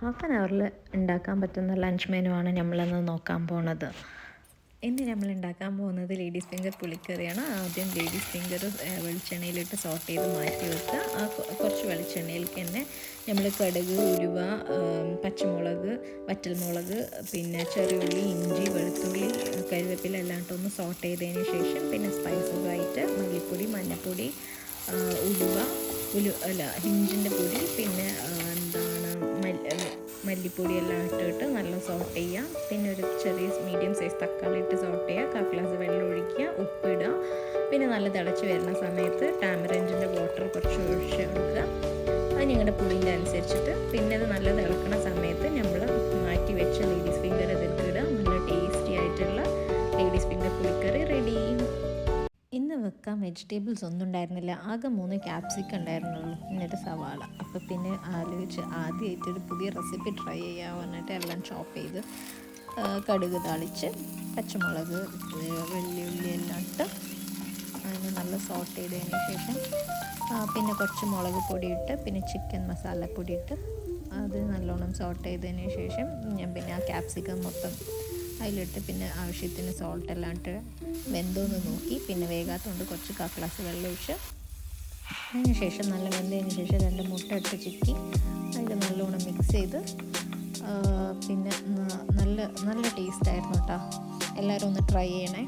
Half an അവറിൽ ഉണ്ടാക്കാൻ പറ്റുന്ന lunch menu ആണ് നമ്മളിന്ന് നോക്കാൻ പോണത്. ഇന്ന് നമ്മൾ ഉണ്ടാക്കാൻ പോകുന്നത് ലേഡീസ് ഫിംഗർ പുളിക്കറിയാണ്. ആദ്യം ലേഡീസ് ഫിംഗർ വെളിച്ചെണ്ണയിലിട്ട് സോട്ട് ചെയ്ത് മാറ്റി വെക്കുക. കുറച്ച് വെളിച്ചെണ്ണയിലേക്ക് തന്നെ നമ്മൾ കടുക്, ഉലുവ, പച്ചമുളക്, വറ്റൽമുളക്, പിന്നെ ചെറിയുള്ളി, ഇഞ്ചി, വെളുത്തുള്ളി, കരിവേപ്പില എല്ലാം ഇട്ടൊന്ന് സോട്ട് ചെയ്തതിന് ശേഷം പിന്നെ സ്പൈസസ് ആയിട്ട് മല്ലിപ്പൊടി, മഞ്ഞൾപ്പൊടി, ഹിഞ്ചിൻ്റെ പൊടി, പിന്നെ മല്ലിപ്പൊടി എല്ലാം ഇട്ടിട്ട് നല്ല സോട്ട് ചെയ്യുക. പിന്നെ ഒരു ചെറിയ മീഡിയം സൈസ് തക്കാളി ഇട്ട് സോട്ട് ചെയ്യുക. 1/2 ഗ്ലാസ് വെള്ളം ഒഴിക്കുക, ഉപ്പിടുക. പിന്നെ നല്ല തിളച്ച് വരുന്ന സമയത്ത് ടാമറിൻഡിൻ്റെ വാട്ടർ കുറച്ച് ഒഴിച്ച് കൊടുക്കുക. അത് നിങ്ങളുടെ പുളിൻ്റെ അനുസരിച്ചിട്ട്. പിന്നെ അത് നല്ല തിളക്കുന്ന സമയത്ത് നമ്മൾ മാറ്റി വെച്ച ലേഡീസ് ഫിംഗർ അതിലേക്ക് ഇടുക. നല്ല ടേസ്റ്റി ആയിട്ടുള്ള ലേഡീസ് ഫിംഗർ പുളിക്കറി റെഡി. ഇന്ന് വെക്കാൻ വെജിറ്റബിൾസ് ഒന്നും ഉണ്ടായിരുന്നില്ല. ആകെ 3 ക്യാപ്സിക്കം ഉണ്ടായിരുന്നുള്ളൂ, എന്നിട്ട് സവാള. അപ്പോൾ പിന്നെ ആലോചിച്ച് ആദ്യമായിട്ടൊരു പുതിയ റെസിപ്പി ട്രൈ ചെയ്യാൻ പറഞ്ഞിട്ട് എല്ലാം ചോപ്പ് ചെയ്ത് കടുക് താളിച്ച് പച്ചമുളക്, വെള്ളിയുള്ളി എല്ലാം ഇട്ട് അതിന് നല്ല സോട്ട് ചെയ്തതിന് ശേഷം പിന്നെ കുറച്ച് മുളക് പൊടി ഇട്ട് പിന്നെ ചിക്കൻ മസാലപ്പൊടി ഇട്ട് അത് നല്ലോണം സോട്ട് ചെയ്തതിന് ശേഷം ഞാൻ പിന്നെ ആ ക്യാപ്സിക്കം മൊത്തം അതിലിട്ട് പിന്നെ ആവശ്യത്തിന് സോൾട്ടെല്ലാം ഇട്ട് വെന്തോന്ന് നോക്കി. പിന്നെ വേഗാത്തതുകൊണ്ട് കുറച്ച് 1/4 ഗ്ലാസ് വെള്ളം ഒഴിച്ച് അതിന് ശേഷം നല്ല വെന്തതിന് ശേഷം 2 മുട്ട ഇട്ട് ചിക്കി അതിൽ നല്ലോണം മിക്സ് ചെയ്ത് പിന്നെ നല്ല ടേസ്റ്റായിരുന്നു കേട്ടോ. എല്ലാവരും ഒന്ന് ട്രൈ ചെയ്യണേ.